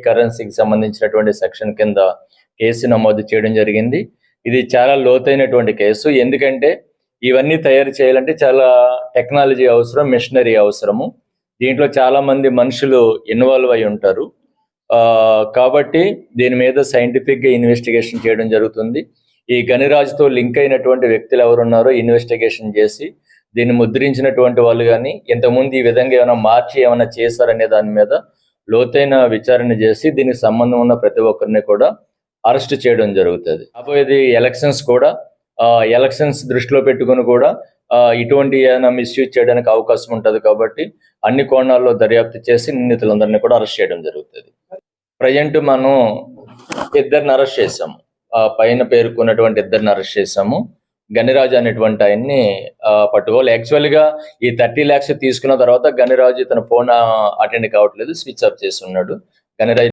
కరెన్సీకి సంబంధించినటువంటి సెక్షన్ కింద కేసు నమోదు చేయడం జరిగింది. ఇది చాలా లోతైనటువంటి కేసు. ఎందుకంటే ఇవన్నీ తయారు చేయాలంటే చాలా టెక్నాలజీ అవసరం, మిషనరీ అవసరము. దీంట్లో చాలా మంది మనుషులు ఇన్వాల్వ్ అయి ఉంటారు. కాబట్టి దీని మీద సైంటిఫిక్గా ఇన్వెస్టిగేషన్ చేయడం జరుగుతుంది. ఈ గనిరాజుతో లింక్ అయినటువంటి వ్యక్తులు ఎవరున్నారో ఇన్వెస్టిగేషన్ చేసి దీన్ని ముద్రించినటువంటి వాళ్ళు కానీ ఇంతకుముందు ఈ విధంగా ఏమైనా మార్చి ఏమైనా చేశారనే దాని మీద లోతైన విచారణ చేసి దీనికి సంబంధం ఉన్న ప్రతి ఒక్కరిని కూడా అరెస్ట్ చేయడం జరుగుతుంది. రాబోయేది ఎలక్షన్స్ కూడా, ఎలక్షన్స్ దృష్టిలో పెట్టుకుని కూడా ఇటువంటి ఏమైనా మిస్యూజ్ చేయడానికి అవకాశం ఉంటుంది. కాబట్టి అన్ని కోణాల్లో దర్యాప్తు చేసి నిందితులందరినీ కూడా అరెస్ట్ చేయడం జరుగుతుంది. ప్రజెంట్ మనం ఇద్దరిని అరెస్ట్ చేసాము. పైన పేర్కొన్నటువంటి ఇద్దరిని అరెస్ట్ చేసాము. గనిరాజు అనేటువంటి ఆయన్ని పట్టుకోవాలి. యాక్చువల్గా ఈ 30 lakhs తీసుకున్న తర్వాత గనిరాజు తన ఫోన్ అటెండ్ కావట్లేదు, స్విచ్ ఆఫ్ చేసి ఉన్నాడు. గనిరాజు